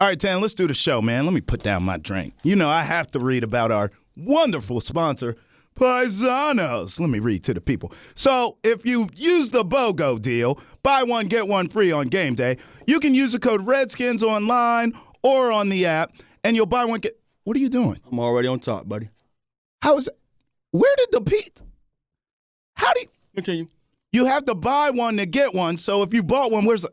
All right, Tan, let's do the show, man. Let me put down my drink. You know, I have to read about our wonderful sponsor, Paisanos. Let me read to the people. So, if you use the BOGO deal, buy one, get one free on game day, you can use the code Redskins online or on the app, and you'll buy one, get... What are you doing? I'm already on top, buddy. How is it? Where did the pizza... How do you... Continue. You have to buy one to get one, so if you bought one, where's the...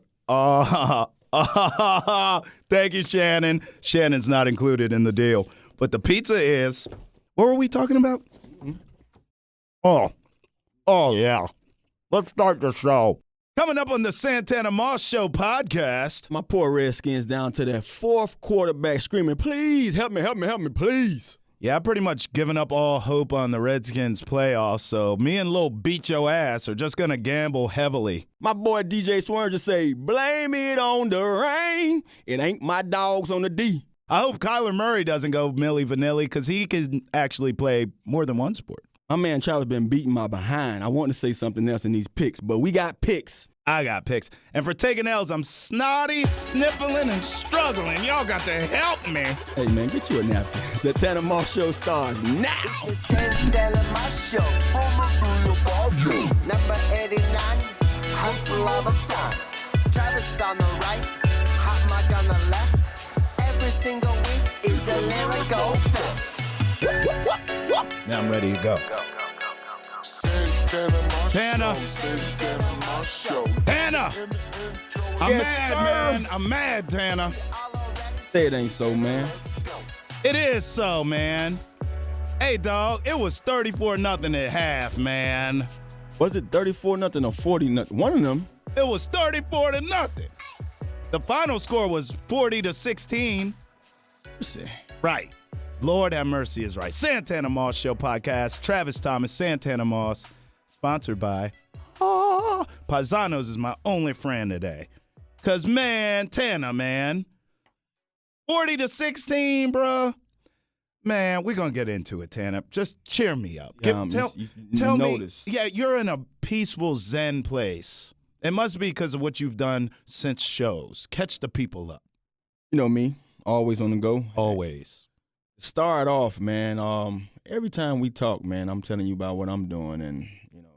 Thank you, Shannon. Shannon's not included in the deal. But the pizza is... What were we talking about? Oh, yeah. Let's start the show. Coming up on the Santana Moss Show podcast. My poor Redskins down to that fourth quarterback screaming, please, help me, please. Yeah, I've pretty much given up all hope on the Redskins playoffs, so me and Lil Beat Your Ass are just going to gamble heavily. My boy DJ Swearinger say, blame it on the rain. It ain't my dogs on the D. I hope Kyler Murray doesn't go Milli Vanilli because he can actually play more than one sport. My man Travis been beating my behind. I want to say something else in these picks, but we got picks. I got picks. And for taking L's, I'm snotty, sniffling, and struggling. Y'all got to help me. Hey, man, get you a napkin. Santana Moss Show starts now. It's a Santana Moss Show. Number 89, hustle all the time. Travis on the right, hot mic on the left. Every single week, it's a lyrical fact. Now I'm ready to go. Tana. Tana. I'm mad, man. I'm mad, Tana. Say it ain't so, man. It is so, man. Hey, dog, it was 34-0 at half, man. Was it 34-0 or 40-0? One of them. It was 34-0. The final score was 40-16. Right. Lord have mercy is right. Santana Moss Show podcast. Travis Thomas, Santana Moss. Sponsored by Paisanos is my only friend today. Because, man, Tana, man. 40-16, bro. Man, we're going to get into it, Tana. Just cheer me up. Tell me. Yeah, you're in a peaceful Zen place. It must be because of what you've done since shows. Catch the people up. You know me. Always on the go. Always. Start off, man. Every time we talk, man, I'm telling you about what I'm doing and, you know,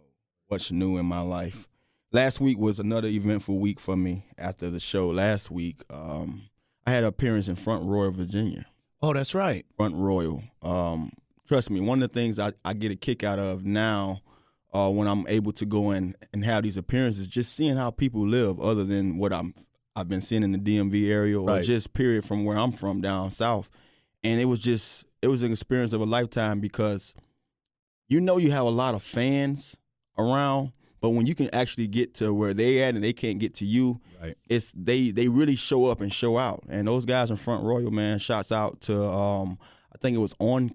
what's new in my life. Last week was another eventful week for me after the show. Last week, I had an appearance in Front Royal, Virginia. Oh, that's right. Front Royal. Trust me, one of the things I get a kick out of now when I'm able to go in and have these appearances, just seeing how people live other than what I've been seeing in the DMV area or just period from where I'm from down south. And it was an experience of a lifetime because you know you have a lot of fans around, but when you can actually get to where they at and they can't get to you, it's they really show up and show out. And those guys in Front Royal, man, shouts out to I think it was on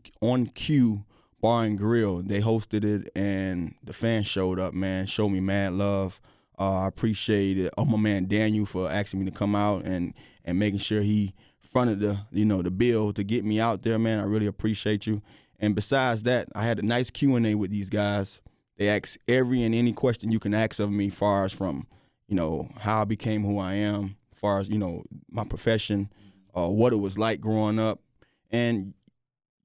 Cue Bar and Grill. They hosted it and the fans showed up, man, showed me mad love. I appreciate it. My man Daniel for asking me to come out and making sure he fronted the bill to get me out there, man. I really appreciate you. And besides that, I had a nice Q&A with these guys. They asked every and any question you can ask of me, far as from, you know, how I became who I am, far as, you know, my profession, what it was like growing up. And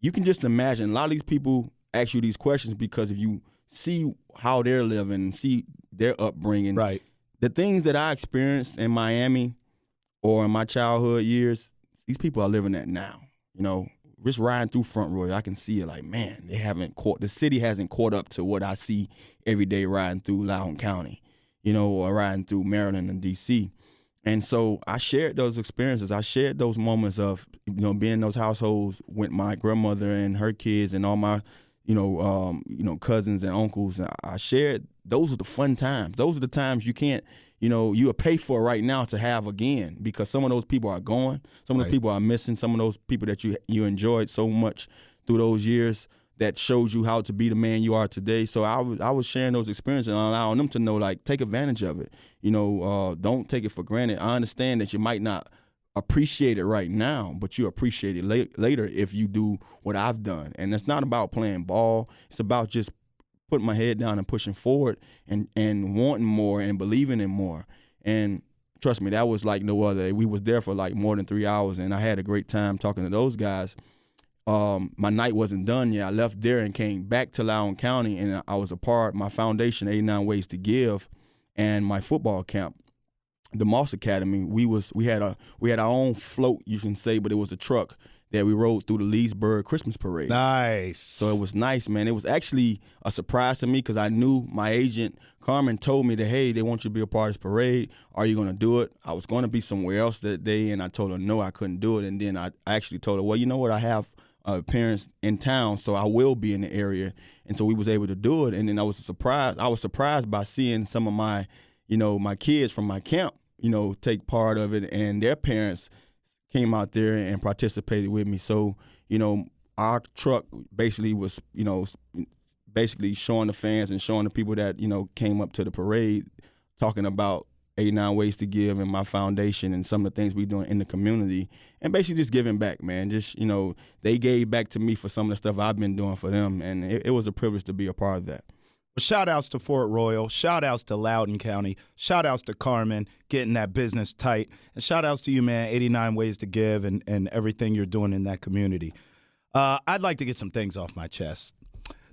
you can just imagine a lot of these people ask you these questions because if you see how they're living, see their upbringing, the things that I experienced in Miami or in my childhood years, these people are living that now. You know, just riding through Front Royal, I can see it like, man, the city hasn't caught up to what I see every day riding through Loudoun County, you know, or riding through Maryland and D.C. And so I shared those experiences. I shared those moments of, you know, being in those households with my grandmother and her kids and all my, cousins and uncles. I shared, those are the fun times. Those are the times you can't, you know, you will pay for right now to have again because some of those people are gone. Some of those people are missing. Some of those people that you enjoyed so much through those years that showed you how to be the man you are today. So I was sharing those experiences and allowing them to know, like, take advantage of it. You know, don't take it for granted. I understand that you might not appreciate it right now, but you appreciate it later if you do what I've done. And it's not about playing ball. It's about just putting my head down and pushing forward and wanting more and believing in more. And trust me, that was like no other. We was there for like more than 3 hours, and I had a great time talking to those guys. My night wasn't done yet. I left there and came back to Loudoun County, and I was a part of my foundation, 89 Ways to Give, and my football camp, the Moss Academy. We had our own float, you can say, but it was a truck that we rode through the Leesburg Christmas parade. Nice. So it was nice, man. It was actually a surprise to me because I knew my agent, Carmen, told me that, hey, they want you to be a part of this parade. Are you going to do it? I was going to be somewhere else that day, and I told her no, I couldn't do it. And then I actually told her, well, you know what, I have parents in town, so I will be in the area. And so we was able to do it. And then I was surprised by seeing some of my, my kids from my camp, take part of it, and their parents came out there and participated with me. So, our truck basically was, basically showing the fans and showing the people that, came up to the parade, talking about 89 Ways to Give and my foundation and some of the things we doing in the community, and basically just giving back, man. Just, they gave back to me for some of the stuff I've been doing for them, and it was a privilege to be a part of that. Shout outs to Fort Royal, shout outs to Loudoun County, shout outs to Carmen getting that business tight, and shout outs to you, man, 89 Ways to Give and everything you're doing in that community. I'd like to get some things off my chest.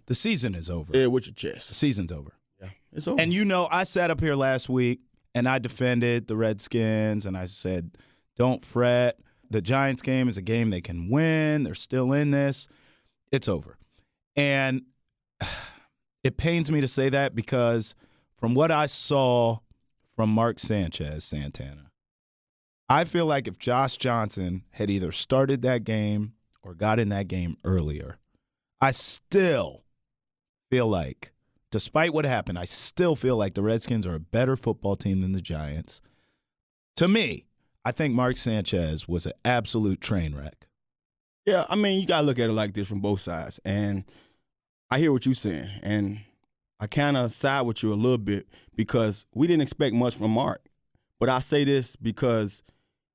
The season is over. Yeah, with your chest. The season's over. Yeah, it's over. And I sat up here last week and I defended the Redskins and I said, don't fret. The Giants game is a game they can win. They're still in this. It's over. And it pains me to say that because from what I saw from Mark Sanchez, Santana, I feel like if Josh Johnson had either started that game or got in that game earlier, I still feel like, despite what happened, I still feel like the Redskins are a better football team than the Giants. To me, I think Mark Sanchez was an absolute train wreck. Yeah, I mean, you got to look at it like this from both sides. And I hear what you're saying, and I kind of side with you a little bit because we didn't expect much from Mark. But I say this because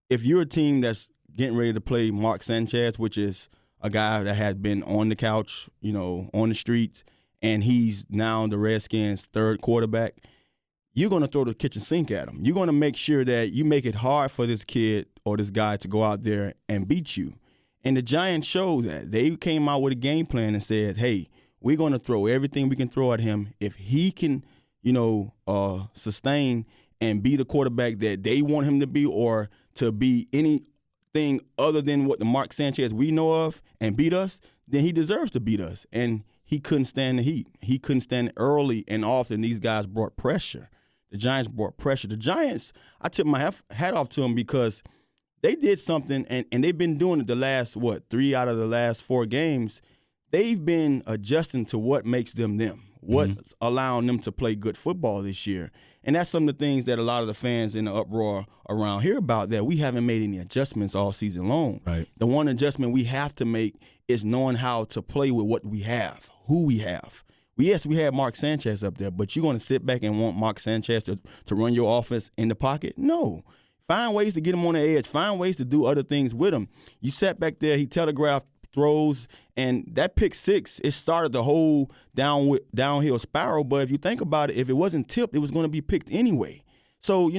if you're a team that's getting ready to play Mark Sanchez, which is a guy that has been on the couch, on the streets, and he's now the Redskins' third quarterback, you're going to throw the kitchen sink at him. You're going to make sure that you make it hard for this kid or this guy to go out there and beat you. And the Giants showed that. They came out with a game plan and said, hey, we're going to throw everything we can throw at him. If he can, sustain and be the quarterback that they want him to be or to be anything other than what the Mark Sanchez we know of and beat us, then he deserves to beat us. And he couldn't stand the heat. He couldn't stand it early and often. These guys brought pressure. The Giants brought pressure. The Giants, I tip my hat off to them because they did something, and they've been doing it the last, 3 out of the last 4 games. They've been adjusting to what makes them, what's allowing them to play good football this year. And that's some of the things that a lot of the fans in the uproar around here about, that we haven't made any adjustments all season long. Right. The one adjustment we have to make is knowing how to play with what we have, who we have. Yes, we had Mark Sanchez up there, but you're going to sit back and want Mark Sanchez to run your offense in the pocket? No. Find ways to get him on the edge. Find ways to do other things with him. You sat back there, he telegraphed throws, and that pick six, it started the whole downhill spiral. But if you think about it, if it wasn't tipped, it was going to be picked anyway. So,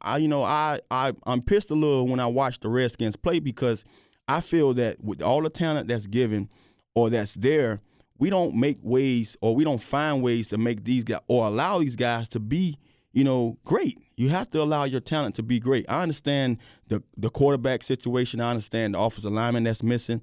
I'm pissed a little when I watch the Redskins play because I feel that with all the talent that's given or that's there, we don't make ways or we don't find ways to make these guys or allow these guys to be, great. You have to allow your talent to be great. I understand the quarterback situation. I understand the offensive lineman that's missing.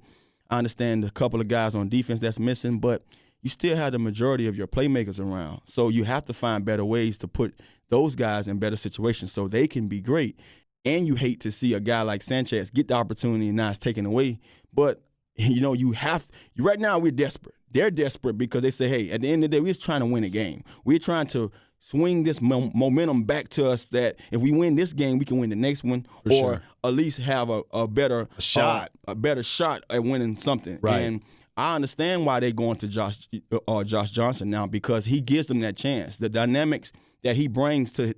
I understand the couple of guys on defense that's missing, but you still have the majority of your playmakers around. So you have to find better ways to put those guys in better situations so they can be great. And you hate to see a guy like Sanchez get the opportunity and now it's taken away. But, right now we're desperate. They're desperate because they say, hey, at the end of the day, we're just trying to win a game. We're trying to swing this momentum back to us that if we win this game, we can win the next one or at least have a better shot at winning something. Right. And I understand why they're going to Josh Johnson now because he gives them that chance. The dynamics that he brings to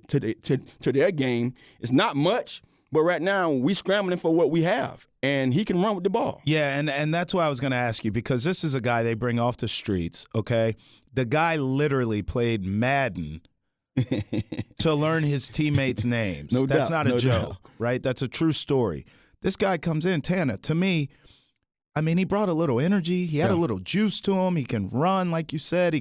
their game is not much, but right now we scrambling for what we have. And he can run with the ball. Yeah, and that's why I was going to ask you, because this is a guy they bring off the streets, okay? The guy literally played Madden to learn his teammates' names. No That's doubt, not a no joke, doubt. right? That's a true story. This guy comes in, Tana, to me, I mean, he brought a little energy. He had a little juice to him. He can run, like you said.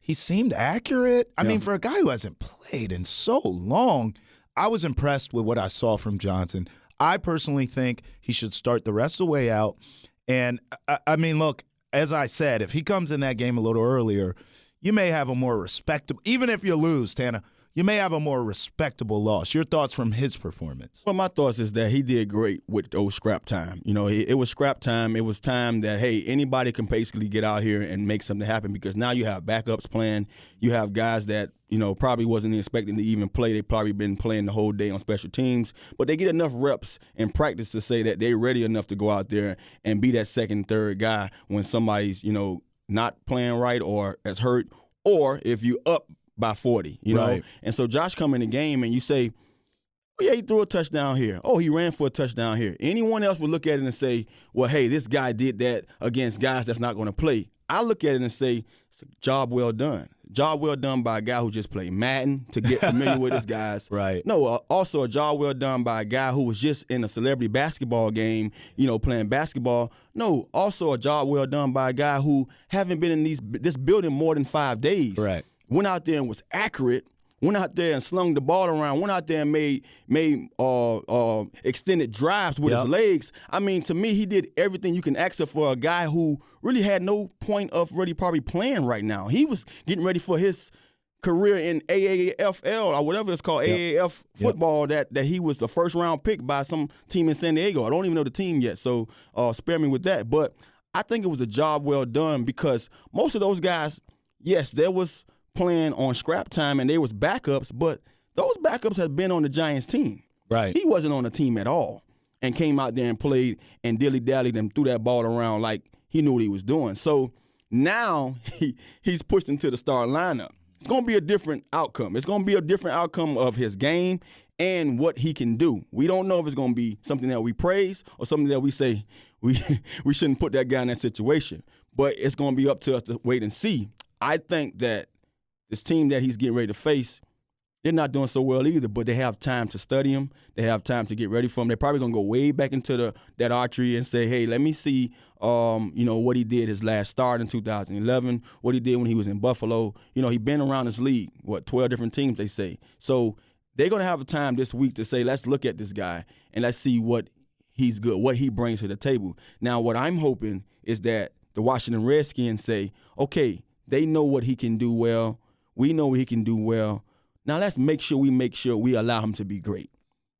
He seemed accurate. I mean, for a guy who hasn't played in so long, I was impressed with what I saw from Johnson. I personally think he should start the rest of the way out. And, I mean, look, as I said, if he comes in that game a little earlier, you may have a more respectable – even if you lose, Tana, you may have a more respectable loss. Your thoughts from his performance? Well, my thoughts is that he did great with those scrap time. You know, it was scrap time. It was time that, hey, anybody can basically get out here and make something happen because now you have backups playing. You have guys that, you know, probably wasn't expecting to even play. They probably been playing the whole day on special teams. But they get enough reps and practice to say that they're ready enough to go out there and be that second, third guy when somebody's, you know, not playing right or is hurt, or if you up by 40, you know. And so Josh come in the game and you say, oh, yeah, he threw a touchdown here. Oh, he ran for a touchdown here. Anyone else would look at it and say, well, hey, this guy did that against guys that's not going to play. I look at it and say, it's a job well done. Job well done by a guy who just played Madden to get familiar with his guys. Right. No, also a job well done by a guy who was just in a celebrity basketball game, you know, playing basketball. No, also a job well done by a guy who haven't been in this building more than 5 days. Right. Went out there and was accurate. Went out there and slung the ball around. Went out there and made extended drives with his legs. I mean, to me, he did everything you can ask for a guy who really had no point of really probably playing right now. He was getting ready for his career in AAFL or whatever it's called, AAF football, that he was the first-round pick by some team in San Diego. I don't even know the team yet, so spare me with that. But I think it was a job well done because most of those guys, yes, there was – playing on scrap time and they was backups, but those backups had been on the Giants team. Right. He wasn't on the team at all and came out there and played and dilly-dallied and threw that ball around like he knew what he was doing. So now he's pushed into the start lineup. It's going to be a different outcome. It's going to be a different outcome of his game and what he can do. We don't know if it's going to be something that we praise or something that we say we shouldn't put that guy in that situation. But it's going to be up to us to wait and see. I think that this team that he's getting ready to face, they're not doing so well either, but they have time to study him. They have time to get ready for him. They're probably going to go way back into that archery and say, hey, let me see what he did his last start in 2011, what he did when he was in Buffalo. You know, he's been around this league, 12 different teams, they say. So they're going to have a time this week to say, let's look at this guy and let's see what he's good, what he brings to the table. Now, what I'm hoping is that the Washington Redskins say, okay, they know what he can do well. We know what he can do well. Now let's make sure we allow him to be great.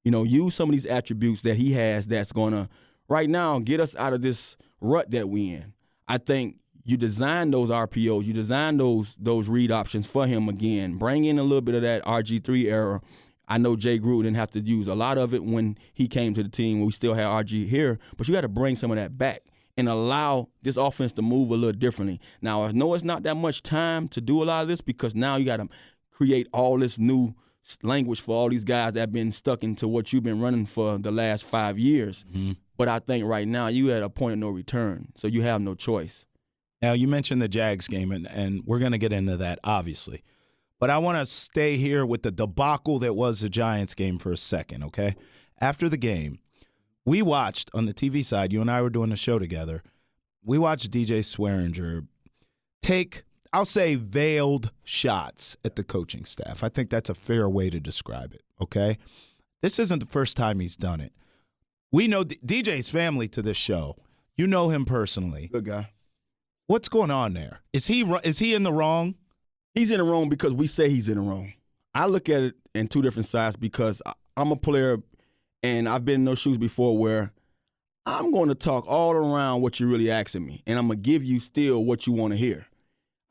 You know, use some of these attributes that he has that's going to, right now, get us out of this rut that we in. I think you design those RPOs, you design those read options for him again. Bring in a little bit of that RG3 era. I know Jay Gruden didn't have to use a lot of it when he came to the team. We still had RG here, but you got to bring some of that back and allow this offense to move a little differently. Now, I know it's not that much time to do a lot of this because now you got to create all this new language for all these guys that have been stuck into what you've been running for the last 5 years. Mm-hmm. But I think right now you at a point of no return, so you have no choice. Now, you mentioned the Jags game, and we're going to get into that, obviously. But I want to stay here with the debacle that was the Giants game for a second, okay? After the game, we watched on the TV side, you and I were doing the show together, we watched DJ Swearinger take, I'll say, veiled shots at the coaching staff. I think that's a fair way to describe it, okay? This isn't the first time he's done it. We know DJ's family to this show. You know him personally. Good guy. What's going on there? Is he in the wrong? He's in the wrong because we say he's in the wrong. I look at it in two different sides because I'm a player and I've been in those shoes before where I'm going to talk all around what you're really asking me, and I'm going to give you still what you want to hear.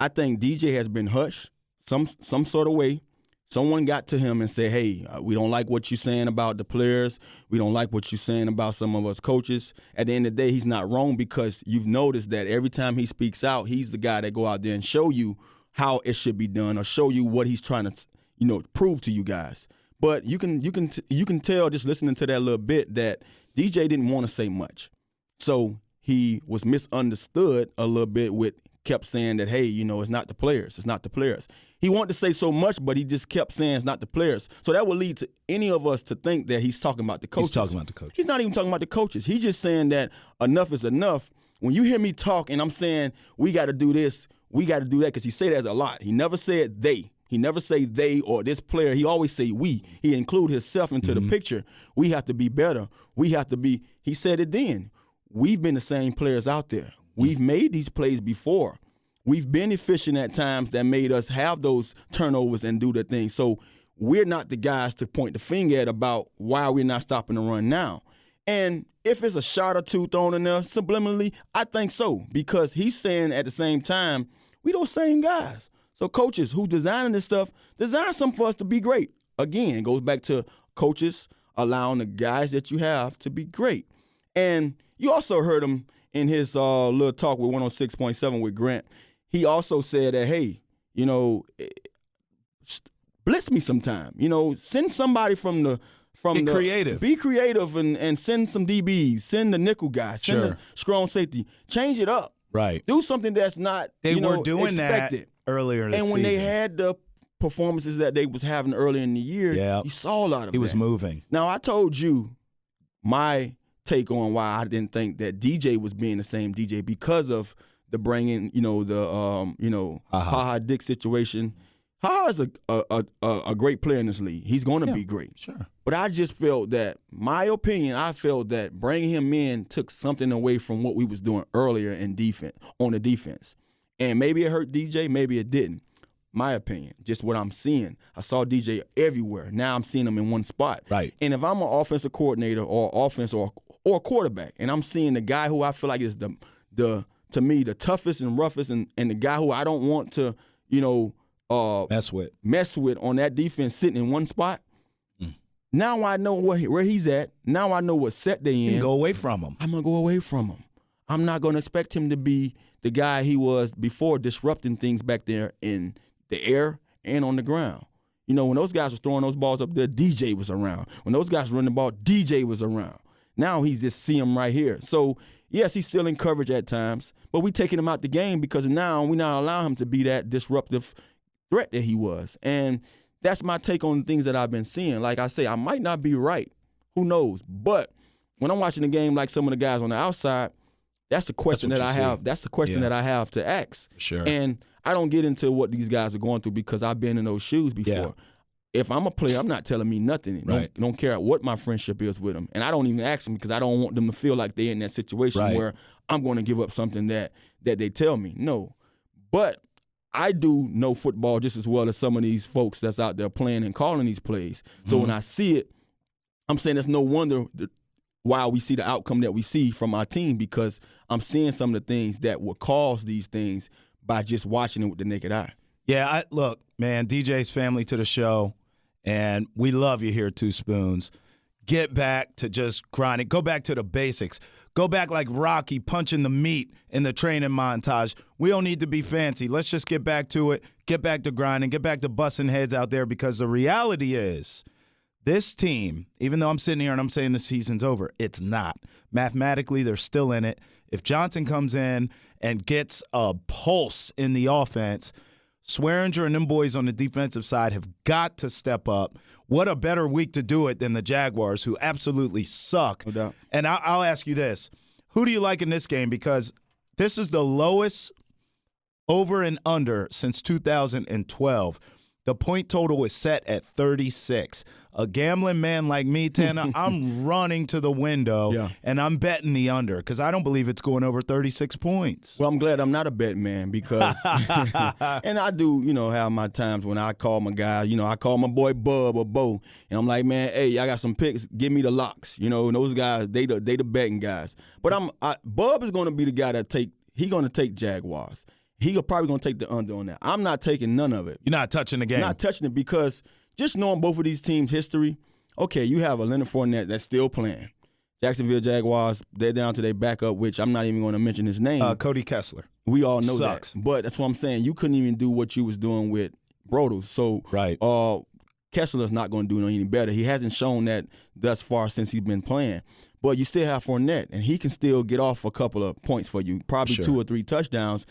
I think DJ has been hushed some sort of way. Someone got to him and said, hey, we don't like what you're saying about the players. We don't like what you're saying about some of us coaches. At the end of the day, he's not wrong because you've noticed that every time he speaks out, he's the guy that go out there and show you how it should be done or show you what he's trying to, prove to you guys. But you can tell just listening to that little bit that DJ didn't want to say much. So he was misunderstood a little bit with kept saying that, hey, it's not the players. It's not the players. He wanted to say so much, but he just kept saying it's not the players. So that would lead to any of us to think that he's talking about the coaches. He's talking about the coaches. He's not even talking about the coaches. He's just saying that enough is enough. When you hear me talk and I'm saying we got to do this, we got to do that, because he say that a lot. He never said they. He never say they or this player. He always say we. He include himself into the picture. We have to be better. We have to be. He said it then. We've been the same players out there. We've made these plays before. We've been efficient at times that made us have those turnovers and do the thing. So we're not the guys to point the finger at about why we're not stopping the run now. And if it's a shot or two thrown in there subliminally, I think so, because he's saying at the same time, we those same guys. So coaches who designing this stuff, design something for us to be great. Again, it goes back to coaches allowing the guys that you have to be great. And you also heard him in his little talk with 106.7 with Grant. He also said that, hey, blitz me sometime. Send somebody from the creative. Be creative and send some DBs. Send the nickel guy. Send the strong safety. Change it up. Right. Do something that's not they were doing expected. That earlier this And when season. they had the performances that they was having earlier in the year, you saw a lot of that. He was moving. Now, I told you my take on why I didn't think that DJ was being the same DJ because of the bringing, the Ha Dick situation. Ha is a great player in this league. He's going to be great. Sure. But I just felt that, I felt that bringing him in took something away from what we was doing earlier in defense, on the defense. And maybe it hurt DJ, maybe it didn't. My opinion, just what I'm seeing. I saw DJ everywhere. Now I'm seeing him in one spot. Right. And if I'm an offensive coordinator or offense or a quarterback, and I'm seeing the guy who I feel like is to me the toughest and roughest, and the guy who I don't want to mess with on that defense sitting in one spot. Now I know where he's at. Now I know what set they in. You can go away from him. I'm going to go away from him. I'm not going to expect him to be the guy he was before, disrupting things back there in the air and on the ground. When those guys were throwing those balls up there, DJ was around. When those guys were running the ball, DJ was around. Now he's just see him right here. So, yes, he's still in coverage at times, but we taking him out the game because now we not allow him to be that disruptive threat that he was. And that's my take on the things that I've been seeing. Like I say, I might not be right. Who knows? But when I'm watching the game like some of the guys on the outside, that's a question that I have. That's the question that I have to ask. Sure. And I don't get into what these guys are going through because I've been in those shoes before. Yeah. If I'm a player, I'm not telling me nothing. Right. Don't care what my friendship is with them. And I don't even ask them because I don't want them to feel like they're in that situation where I'm going to give up something that they tell me. No. But I do know football just as well as some of these folks that's out there playing and calling these plays. So when I see it, I'm saying there's no wonder why we see the outcome that we see from our team, because I'm seeing some of the things that would cause these things by just watching it with the naked eye. Yeah, look, man, DJ's family to the show, and we love you here at Two Spoons. Get back to just grinding. Go back to the basics. Go back like Rocky punching the meat in the training montage. We don't need to be fancy. Let's just get back to it, get back to grinding, get back to busting heads out there, because the reality is this team, even though I'm sitting here and I'm saying the season's over, it's not. Mathematically, they're still in it. If Johnson comes in and gets a pulse in the offense, Swearinger and them boys on the defensive side have got to step up. What a better week to do it than the Jaguars, who absolutely suck. No doubt. And I'll ask you this. Who do you like in this game? Because this is the lowest over and under since 2012. The point total is set at 36. A gambling man like me, Tanner, I'm running to the window, and I'm betting the under because I don't believe it's going over 36 points. Well, I'm glad I'm not a bet man because – and I do, have my times when I call my guy. I call my boy Bub or Bo, and I'm like, man, hey, I got some picks. Give me the locks. And those guys, they the betting guys. But Bub is going to be the guy he's going to take Jaguars. He's probably going to take the under on that. I'm not taking none of it. You're not touching the game. I'm not touching it because just knowing both of these teams' history, okay, you have a Leonard Fournette that's still playing. Jacksonville Jaguars, they're down to their backup, which I'm not even going to mention his name. Cody Kessler. We all know Sucks. that. But that's what I'm saying. You couldn't even do what you was doing with Brodus. So Kessler's not going to do any better. He hasn't shown that thus far since he's been playing. But you still have Fournette, and he can still get off a couple of points for you, probably 2 or 3 touchdowns.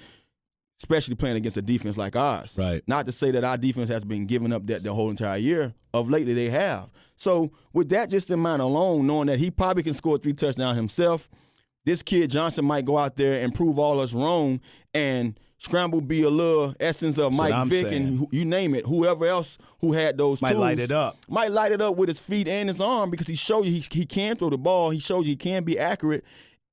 especially playing against a defense like ours. Right. Not to say that our defense has been giving up that the whole entire year. Of lately, they have. So with that just in mind alone, knowing that he probably can score 3 touchdowns himself, this kid Johnson might go out there and prove all us wrong and scramble be a little essence of Mike Vick and you name it, whoever else who had those tools. Might light it up. Might light it up with his feet and his arm because he showed you he can throw the ball. He showed you he can be accurate.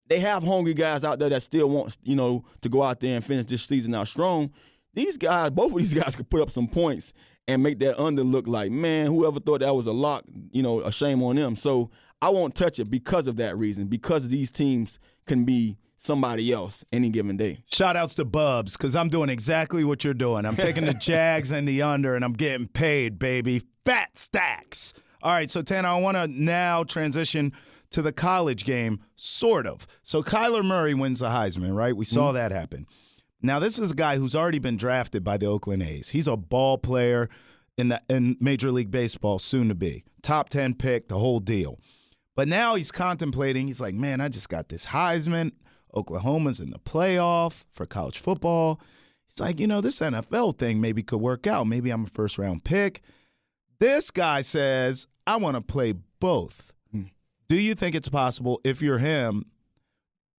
They have hungry guys out there that still want, to go out there and finish this season out strong. These guys, both of these guys could put up some points and make that under look like, man, whoever thought that was a lock, a shame on them. So I won't touch it because of that reason, because these teams can be somebody else any given day. Shout-outs to Bubs, because I'm doing exactly what you're doing. I'm taking the Jags and the under, and I'm getting paid, baby. Fat stacks. All right, so, Tanner, I want to now transition to the college game, sort of. So Kyler Murray wins the Heisman, right? We saw that happen. Now, this is a guy who's already been drafted by the Oakland A's. He's a ball player in Major League Baseball, soon to be. Top 10 pick, the whole deal. But now he's contemplating. He's like, man, I just got this Heisman. Oklahoma's in the playoff for college football. He's like, this NFL thing maybe could work out. Maybe I'm a first-round pick. This guy says, I want to play both. Do you think it's possible, if you're him,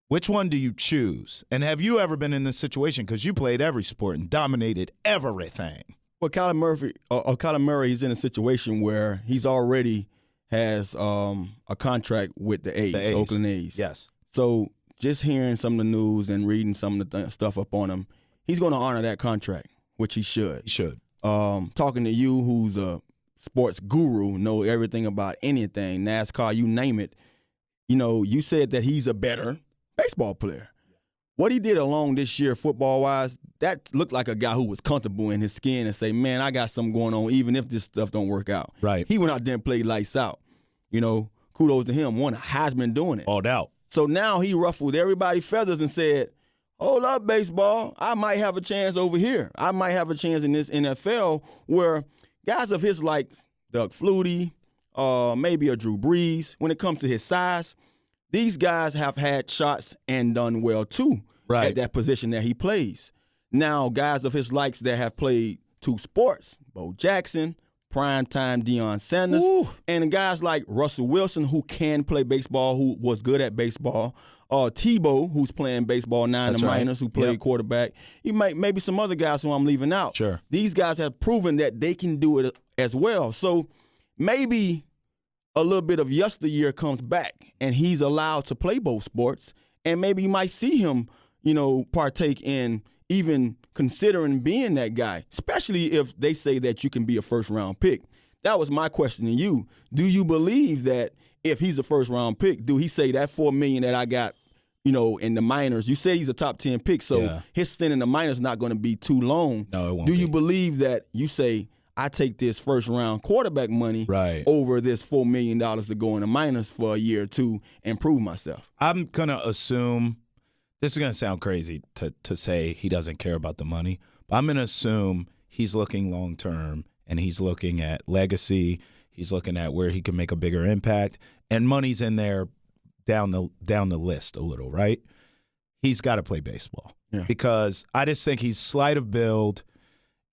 which one do you choose? And have you ever been in this situation? Because you played every sport and dominated everything. Well, Kyler Murray is in a situation where he's already has a contract with the A's, Oakland A's. Yes. So just hearing some of the news and reading some of the stuff up on him, he's going to honor that contract, which he should. He should. Talking to you, who's a sports guru, know everything about anything, NASCAR, you name it. You said that he's a better baseball player. What he did along this year, football-wise, that looked like a guy who was comfortable in his skin and say, man, I got something going on even if this stuff don't work out. Right. He went out there and played lights out. Kudos to him. Won a Heisman doing it. All doubt. So now he ruffled everybody's feathers and said, hold up, baseball. I might have a chance over here. I might have a chance in this NFL where guys of his like Doug Flutie, maybe a Drew Brees, when it comes to his size, these guys have had shots and done well too at that position that he plays. Now, guys of his likes that have played 2 sports, Bo Jackson, primetime Deion Sanders, and guys like Russell Wilson, who can play baseball, who was good at baseball, Tebow, who's playing baseball now in the minors, who played quarterback. Maybe some other guys who I'm leaving out. Sure. These guys have proven that they can do it as well. So maybe a little bit of yesteryear comes back and he's allowed to play both sports, and maybe you might see him, partake in even considering being that guy, especially if they say that you can be a first-round pick. That was my question to you. Do you believe that if he's a first-round pick, do he say that $4 million that I got, in the minors? You said he's a top 10 pick, so his stint in the minors is not going to be too long. No, it won't Do you believe that you say, I take this first-round quarterback money over this $4 million to go in the minors for a year or two and prove myself? I'm going to assume – this is going to sound crazy to say he doesn't care about the money, but I'm going to assume he's looking long-term and he's looking at legacy. He's looking at where he can make a bigger impact, and money's in there down the list a little, right? He's got to play baseball because I just think he's slight of build,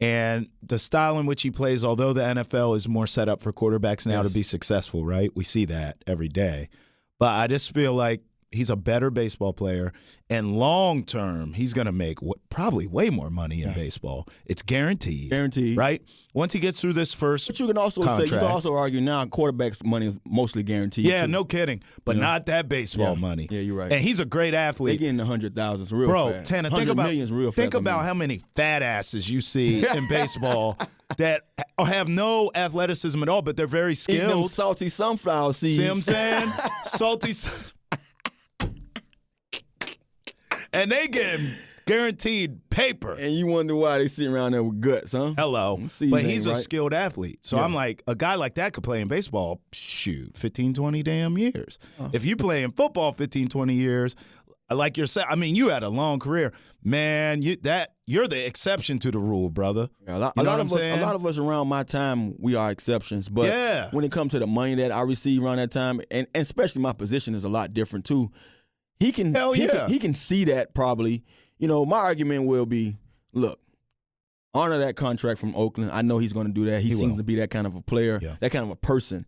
and the style in which he plays, although the NFL is more set up for quarterbacks now to be successful, right? We see that every day. But I just feel like he's a better baseball player, and long-term, he's going to make probably way more money in baseball. It's guaranteed. Guaranteed. Right? Once he gets through this first But you can also contract, say, you can also argue now quarterbacks' money is mostly guaranteed. Yeah, too. No kidding. But not that baseball money. Yeah, you're right. And he's a great athlete. They're getting 100,000s real Bro, fast. Tanner, Think about how many fat asses you see in baseball that have no athleticism at all, but they're very skilled. Eating them salty sunflower seeds. See what I'm saying? Salty. And they get guaranteed paper. And you wonder why they sitting around there with guts, huh? Hello. But he's a skilled athlete. So I'm like, a guy like that could play in baseball, 15, 20 damn years. If you play in football 15, 20 years, like you're saying, I mean, you had a long career. Man, you're the exception to the rule, brother. Yeah, a lot of us around my time, we are exceptions. But when it comes to the money that I receive around that time, and especially my position is a lot different too, he can see that probably. My argument will be, look, honor that contract from Oakland. I know he's going to do that. He seems will. to be that kind of a player, that kind of a person.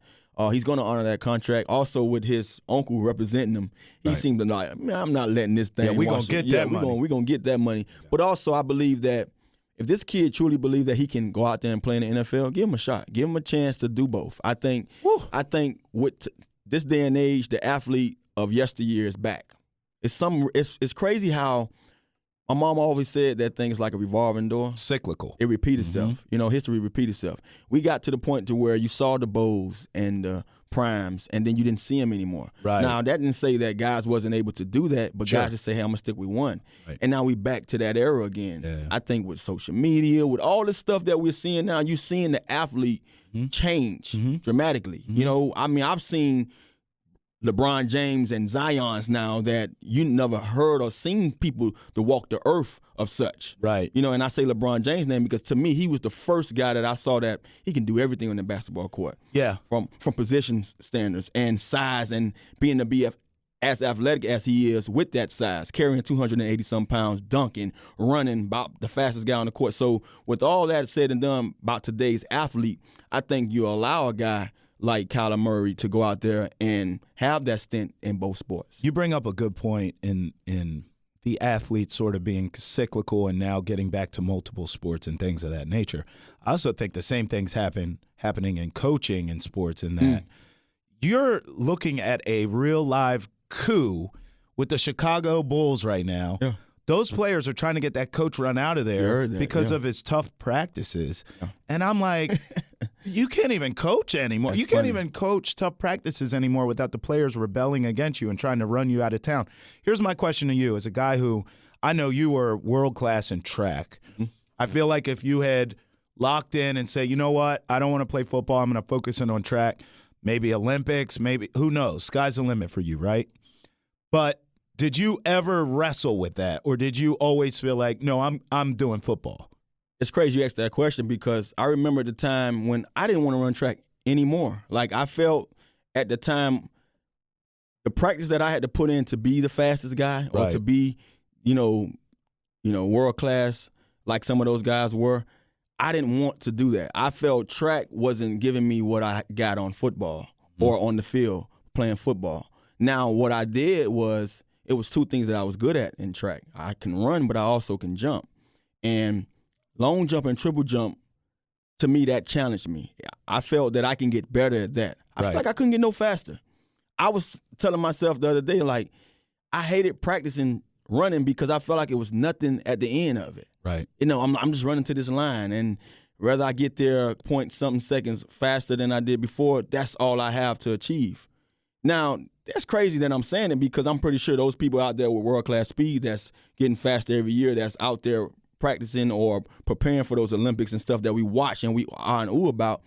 He's going to honor that contract. Also, with his uncle representing him, he seemed to like, man, I'm not letting this thing. Yeah, we're going to get that money. We're going to get that money. Yeah. But also, I believe that if this kid truly believes that he can go out there and play in the NFL, give him a shot. Give him a chance to do both. I think with this day and age, the athlete of yesteryear is back. It's crazy how my mom always said that thing's like a revolving door. Cyclical. It repeats itself. You know, history repeats itself. We got to the point to where you saw the Bows and the Primes, and then you didn't see them anymore. Right. Now, that didn't say that guys wasn't able to do that, but guys just say, hey, I'm going to stick with one. Right. And now we back to that era again. Yeah. I think with social media, with all the stuff that we're seeing now, you're seeing the athlete change dramatically. You know, I mean, I've seen LeBron James and Zion's now that you never heard or seen people to walk the earth of such. Right. You know, and I say LeBron James' name because to me, he was the first guy that I saw that he can do everything on the basketball court. Yeah. From position standards and size and being as athletic as he is with that size, carrying 280-some pounds, dunking, running, about the fastest guy on the court. So with all that said and done about today's athlete, I think you allow a guy like Kyler Murray to go out there and have that stint in both sports. You bring up a good point in the athlete sort of being cyclical and now getting back to multiple sports and things of that nature. I also think the same thing's happening in coaching in sports in that you're looking at a real live coup with the Chicago Bulls right now. Yeah. Those players are trying to get that coach run out of there because of his tough practices. Yeah. And I'm like, you can't even coach anymore. You can't even coach tough practices anymore without the players rebelling against you and trying to run you out of town. Here's my question to you as a guy who I know you were world-class in track. Mm-hmm. I feel like if you had locked in and say, you know what, I don't want to play football, I'm going to focus in on track, maybe Olympics, maybe, who knows, sky's the limit for you, right? But did you ever wrestle with that, or did you always feel like, no, I'm doing football? It's crazy you asked that question because I remember the time when I didn't want to run track anymore. Like I felt at the time the practice that I had to put in to be the fastest guy or to be, you know, world class like some of those guys were. I didn't want to do that. I felt track wasn't giving me what I got on football or on the field playing football. Now what I did was, it was two things that I was good at in track. I can run, but I also can jump. And long jump and triple jump, to me, that challenged me. I felt that I can get better at that. I felt like I couldn't get no faster. I was telling myself the other day, like, I hated practicing running because I felt like it was nothing at the end of it. Right. You know, I'm just running to this line, and whether I get there point-something seconds faster than I did before, that's all I have to achieve. Now, that's crazy that I'm saying it because I'm pretty sure those people out there with world-class speed that's getting faster every year, that's out there practicing or preparing for those Olympics and stuff that we watch and we are and ooh about,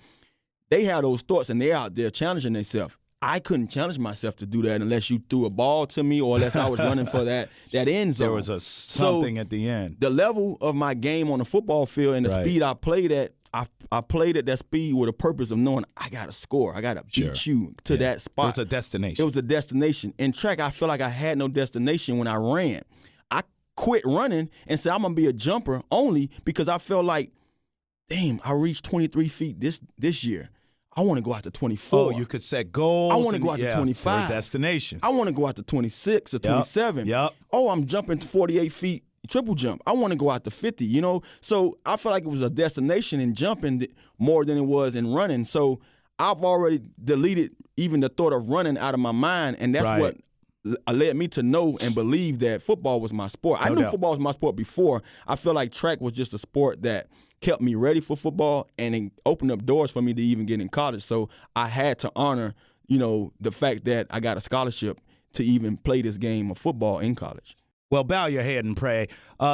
they have those thoughts and they're out there challenging themselves. I couldn't challenge myself to do that unless you threw a ball to me or unless I was running for that end zone. There was something at the end. The level of my game on the football field and the speed I played at, I played at that speed with a purpose of knowing I got to score. I got to beat you to that spot. It was a destination. It was a destination. In track, I feel like I had no destination when I ran. I quit running and said I'm going to be a jumper only because I felt like, damn, I reached 23 feet this year. I want to go out to 24. Oh, you could set goals. I want to go out to 25. For a destination. I want to go out to 26 or 27. Yep. Oh, I'm jumping to 48 feet. Triple jump. I want to go out to 50, you know? So I feel like it was a destination in jumping more than it was in running. So I've already deleted even the thought of running out of my mind, and that's what led me to know and believe that football was my sport. I knew football was my sport before. I feel like track was just a sport that kept me ready for football and it opened up doors for me to even get in college. So I had to honor, you know, the fact that I got a scholarship to even play this game of football in college. Well, bow your head and pray.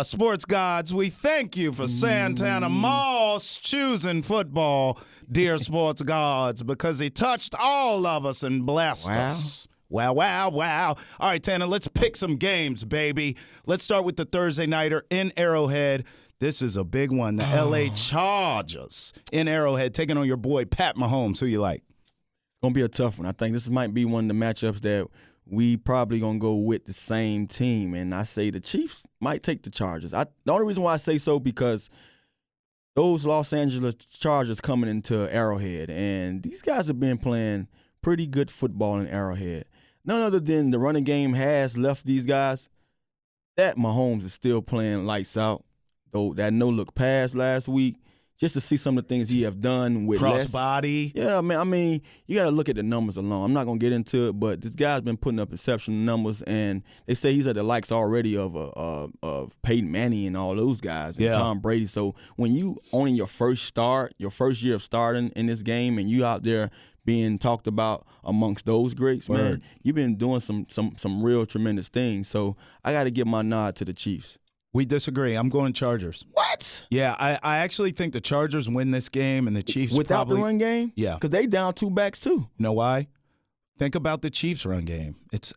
Sports gods, we thank you for Santana Moss choosing football, dear sports gods, because he touched all of us and blessed us. Wow, wow, wow. All right, Tana, let's pick some games, baby. Let's start with the Thursday nighter in Arrowhead. This is a big one. The L.A. Chargers in Arrowhead taking on your boy Pat Mahomes. Who you like? It's going to be a tough one. I think this might be one of the matchups that we probably going to go with the same team. And I say the Chiefs might take the Chargers. The only reason why I say so because those Los Angeles Chargers coming into Arrowhead, and these guys have been playing pretty good football in Arrowhead. None other than the running game has left these guys. That Mahomes is still playing lights out. Though that no-look pass last week, just to see some of the things he have done with cross-body. Yeah, man. I mean, you got to look at the numbers alone. I'm not going to get into it, but this guy's been putting up exceptional numbers, and they say he's at the likes already of Peyton Manning and all those guys, and Tom Brady. So when you on your first year of starting in this game, and you out there being talked about amongst those greats, man, you've been doing some real tremendous things. So I got to give my nod to the Chiefs. We disagree. I'm going Chargers. What? Yeah, I actually think the Chargers win this game, and the Chiefs without the run game? Yeah. Because they down 2 backs, too. You know why? Think about the Chiefs' run game. It's,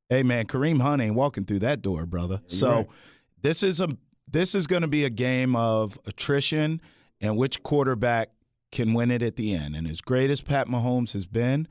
hey, man, Kareem Hunt ain't walking through that door, brother. So this is going to be a game of attrition and which quarterback can win it at the end. And as great as Pat Mahomes has been,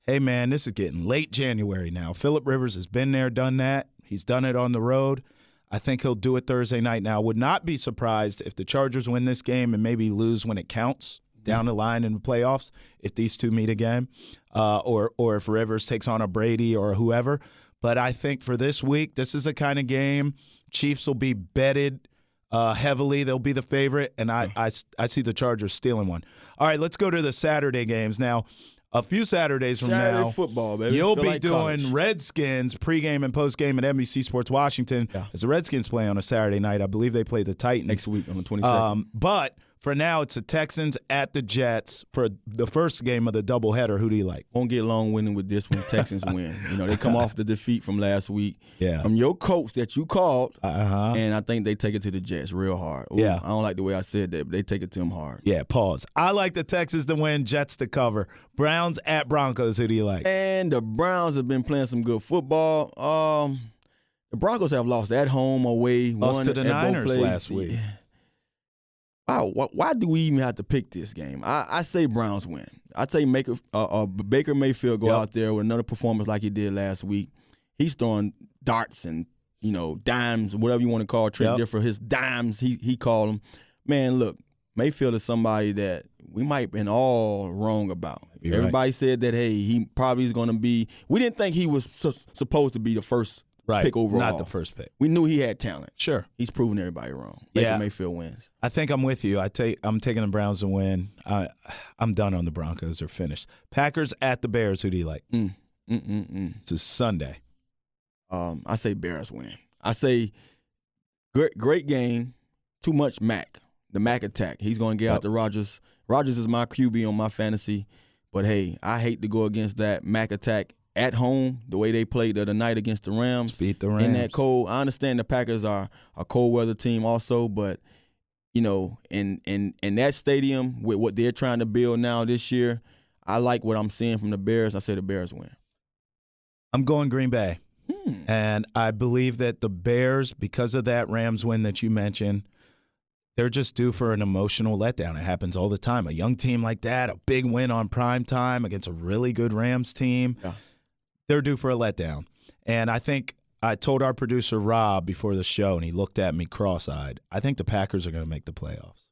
hey, man, this is getting late January now. Phillip Rivers has been there, done that. He's done it on the road. I think he'll do it Thursday night. Now, would not be surprised if the Chargers win this game and maybe lose when it counts down the line in the playoffs if these two meet again, or if Rivers takes on a Brady or whoever. But I think for this week, this is a kind of game. Chiefs will be betted heavily. They'll be the favorite, and I see the Chargers stealing one. All right, let's go to the Saturday games now. A few Saturdays from now, football, baby. You'll be like doing college. Redskins pregame and postgame at NBC Sports Washington as the Redskins play on a Saturday night. I believe they play the Titans next week on the 22nd. But for now, it's the Texans at the Jets for the first game of the doubleheader. Who do you like? Won't get long-winded with this one. Texans win. You know, they come off the defeat from last week. Yeah. From your coach that you called, Uh-huh. and I think they take it to the Jets real hard. Ooh, Yeah. I don't like the way I said that, but they take it to them hard. Yeah, pause. I like the Texans to win, Jets to cover. Browns at Broncos. Who do you like? And the Browns have been playing some good football. The Broncos have lost at home, away. Lost to the at both Niners places. last week. Wow, why do we even have to pick this game? I say Browns win. I say Baker Mayfield go out there with another performance like he did last week. He's throwing darts and, dimes, whatever you want to call Trent Differ. His dimes, he called them. Man, look, Mayfield is somebody that we might have been all wrong about. Everybody said that, hey, he probably is going to be – we didn't think he was supposed to be the first pick overall. Not the first pick. We knew he had talent. Sure. He's proven everybody wrong. Baker Mayfield wins. I think I'm with you. I'm taking the Browns to win. I'm done on the Broncos. They're finished. Packers at the Bears. Who do you like? This is Sunday. I say Bears win. I say great game. Too much Mac. The Mac attack. He's going to get out to Rodgers. Rodgers is my QB on my fantasy. But, hey, I hate to go against that Mac attack at home, the way they played the other night against the Rams. Beat the Rams. In that cold. I understand the Packers are a cold weather team also, but, in that stadium with what they're trying to build now this year, I like what I'm seeing from the Bears. I say the Bears win. I'm going Green Bay. And I believe that the Bears, because of that Rams win that you mentioned, they're just due for an emotional letdown. It happens all the time. A young team like that, a big win on prime time against a really good Rams team, they're due for a letdown. And I think I told our producer Rob before the show, and he looked at me cross-eyed, I think the Packers are going to make the playoffs.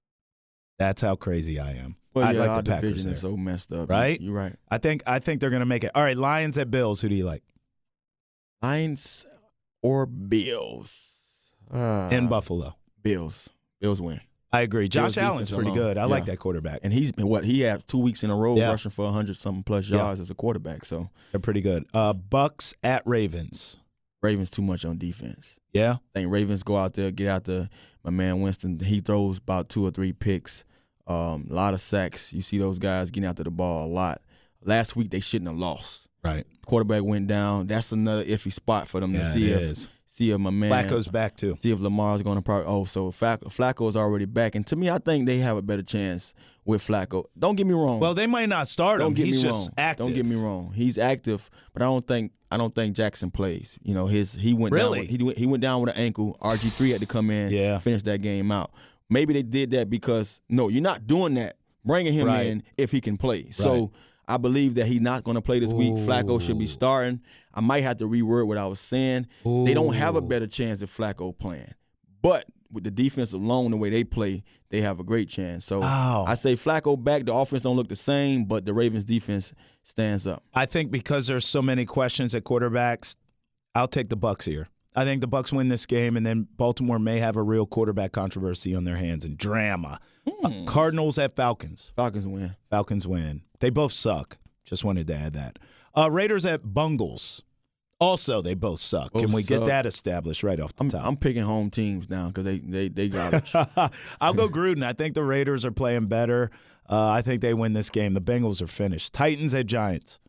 That's how crazy I am. Well, I like our the Packers division is so messed up. Right? You're right. I think they're going to make it. All right, Lions at Bills. Who do you like? Lions or Bills? In Buffalo. Bills. Bills win. I agree. Josh Bills Allen's pretty defense good. I alone. like that quarterback. And he's been he had 2 weeks in a row rushing for 100-something plus yards as a quarterback. So they're pretty good. Bucks at Ravens. Ravens too much on defense. Yeah. I think Ravens go out there, get out there. My man Winston, he throws about 2 or 3 picks. A lot of sacks. You see those guys getting after the ball a lot. Last week they shouldn't have lost. Right. Quarterback went down. That's another iffy spot for them to see if my man Flacco's back too. See if Lamar's going to probably. Oh, so Flacco is already back, and to me, I think they have a better chance with Flacco. Don't get me wrong. Well, they might not start him. He's just active. Don't get me wrong. He's active, but I don't think Jackson plays. He went really down. He went down with an ankle. RG3 had to come in, finish that game out. Maybe they did that because no, you're not doing that. Bringing him in if he can play. Right. So I believe that he's not going to play this week. Flacco should be starting. I might have to reword what I was saying. They don't have a better chance if Flacco playing. But with the defense alone, the way they play, they have a great chance. So I say Flacco back. The offense don't look the same, but the Ravens defense stands up. I think because there's so many questions at quarterbacks, I'll take the Bucs here. I think the Bucs win this game, and then Baltimore may have a real quarterback controversy on their hands and drama. Cardinals at Falcons. Falcons win. Falcons win. They both suck. Just wanted to add that. Raiders at Bungles. Also, they both suck. Can we get that established right off the top? I'm picking home teams now because they garbage. I'll go Gruden. I think the Raiders are playing better. I think they win this game. The Bengals are finished. Titans at Giants.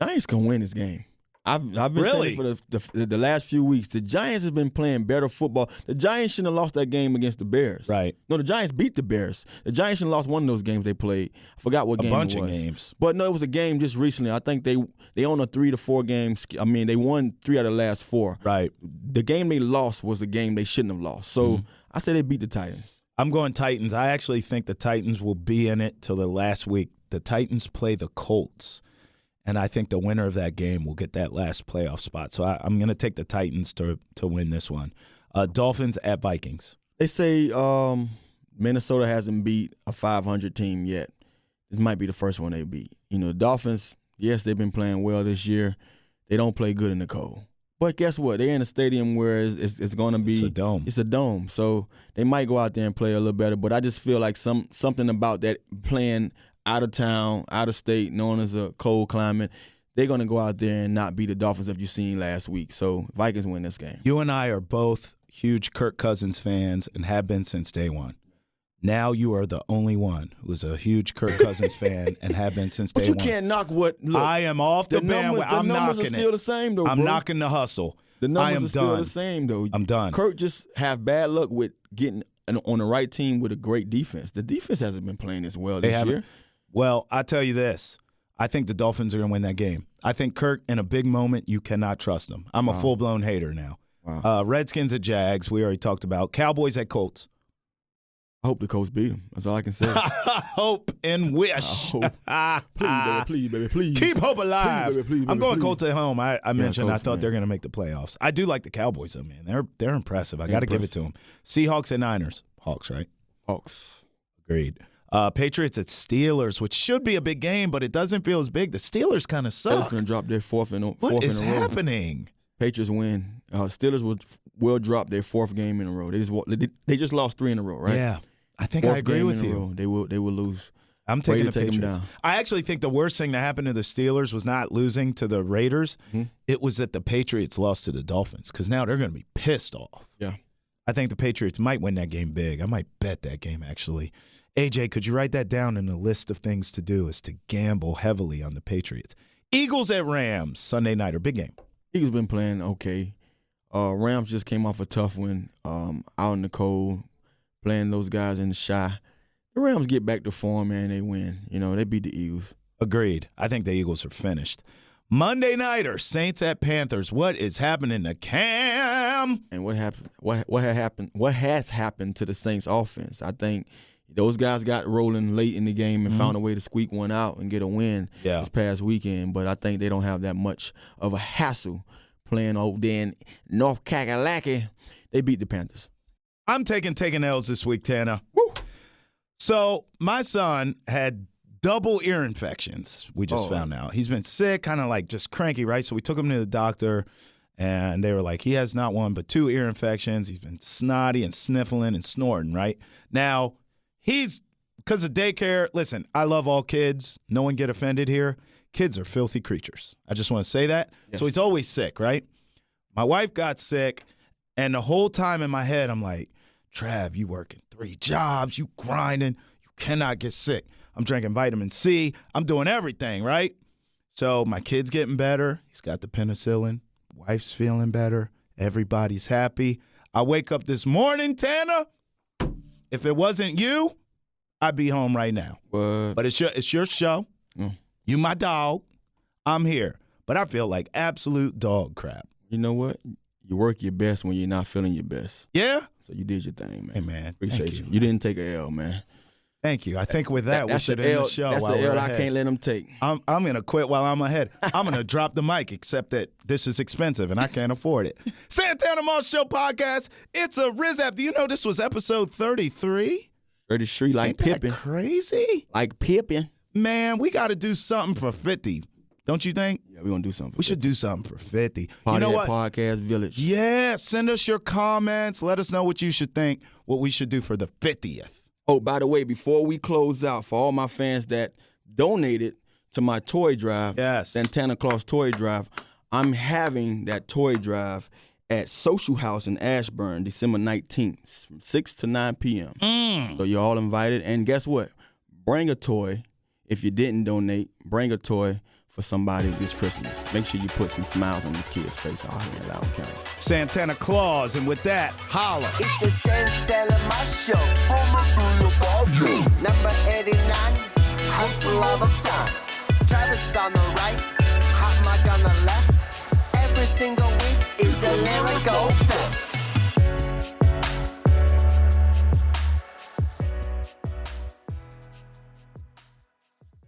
Giants can win this game. I've been saying for the last few weeks, the Giants have been playing better football. The Giants shouldn't have lost that game against the Bears. Right. No, the Giants beat the Bears. The Giants shouldn't have lost one of those games they played. I forgot what game it was. A bunch of games. But no, it was a game just recently. I think they own a 3 to 4 games. I mean, they won 3 out of the last 4. Right. The game they lost was a game they shouldn't have lost. So I say they beat the Titans. I'm going Titans. I actually think the Titans will be in it till the last week. The Titans play the Colts. And I think the winner of that game will get that last playoff spot. So I'm going to take the Titans to win this one. Dolphins at Vikings. They say Minnesota hasn't beat a 500 team yet. This might be the first one they beat. You know, the Dolphins, yes, they've been playing well this year. They don't play good in the cold. But guess what? They're in a stadium where it's going to be – It's a dome. It's a dome. So they might go out there and play a little better. But I just feel like something about that playing – out of town, out of state, known as a cold climate, they're going to go out there and not be the Dolphins that you've seen last week. So Vikings win this game. You and I are both huge Kirk Cousins fans and have been since day one. Now you are the only one who is a huge Kirk Cousins fan and have been since day one. But you can't knock what – look, I am off the bandwagon. I'm knocking it. The numbers are still the same, though, I'm knocking the hustle. The numbers are still the same, though. I'm done. Kirk just have bad luck with getting on the right team with a great defense. The defense hasn't been playing as well this year. Well, I tell you this. I think the Dolphins are going to win that game. I think Kirk, in a big moment, you cannot trust him. I'm a full-blown hater now. Wow. Redskins at Jags, we already talked about. Cowboys at Colts. I hope the Colts beat them. That's all I can say. Hope and wish. Please, baby, please. Keep hope alive. Please, baby, I'm going please. Colts at home. I mentioned Colts, I thought they're going to make the playoffs. I do like the Cowboys, though, man. They're impressive. I got to give it to them. Seahawks at Niners. Hawks, right? Hawks. Agreed. Patriots at Steelers, which should be a big game, but it doesn't feel as big. The Steelers kind of suck. Steelers going to drop their fourth in a row. What is happening? Patriots win. Steelers will drop their 4th game in a row. They just lost 3 in a row, right? Yeah, I think I agree with you. They will lose. I'm taking the take Patriots. them down. I actually think the worst thing that happened to the Steelers was not losing to the Raiders. Mm-hmm. It was that the Patriots lost to the Dolphins because now they're going to be pissed off. Yeah. I think the Patriots might win that game big. I might bet that game, actually. AJ, could you write that down in the list of things to do is to gamble heavily on the Patriots. Eagles at Rams, Sunday nighter, big game. Eagles been playing okay. Rams just came off a tough win out in the cold, playing those guys in the shy. The Rams get back to form, man, they win. You know, they beat the Eagles. Agreed. I think the Eagles are finished. Monday nighter, Saints at Panthers. What is happening to Cam? And what happened? What has happened to the Saints offense? I think those guys got rolling late in the game and found a way to squeak one out and get a win this past weekend. But I think they don't have that much of a hassle playing over there in North Kakalaki. They beat the Panthers. I'm taking L's this week, Tanner. Woo! So my son had double ear infections, we just found out. He's been sick, kind of like just cranky, right? So we took him to the doctor, and they were like, he has not 1 but 2 ear infections. He's been snotty and sniffling and snorting, right? Now, because of daycare, listen, I love all kids. No one get offended here. Kids are filthy creatures. I just want to say that. Yes. So he's always sick, right? My wife got sick, and the whole time in my head, I'm like, Trav, you working 3 jobs, you grinding, you cannot get sick. I'm drinking vitamin C. I'm doing everything, right? So my kid's getting better. He's got the penicillin. Wife's feeling better. Everybody's happy. I wake up this morning, Tanner. If it wasn't you, I'd be home right now. What? But it's your show. You my dog. I'm here. But I feel like absolute dog crap. You know what? You work your best when you're not feeling your best. Yeah? So you did your thing, man. Hey, man. Appreciate you. You didn't take a L, man. Thank you. I think with that, we should end the show. That's while the we're L I ahead. can't let them take. I'm going to quit while I'm ahead. I'm going to drop the mic, except that this is expensive and I can't afford it. Santana Moss Show podcast. It's a Rizap. Do you know this was episode 33? 33 like Ain't that Pippin. crazy? Like Pippin. Man, we got to do something for 50. Don't you think? Yeah, we're going to do something. We should do something for 50. Party you know at what? Podcast Village. Yeah, send us your comments. Let us know what you should think, what we should do for the 50th. Oh, by the way, before we close out, for all my fans that donated to my toy drive, Yes. Santana Claus toy drive, I'm having that toy drive at Social House in Ashburn, December 19th, from 6 to 9 p.m. So you're all invited. And guess what? Bring a toy. If you didn't donate, bring a toy for somebody this Christmas. Make sure you put some smiles on these kids' face out here in Loudoun County. Santana Claus, and with that, holla. It's a Santana Moss Show. Number 89, hustle all the time. Travis on the right, hot mic on the left. Every single week, it's a lyrical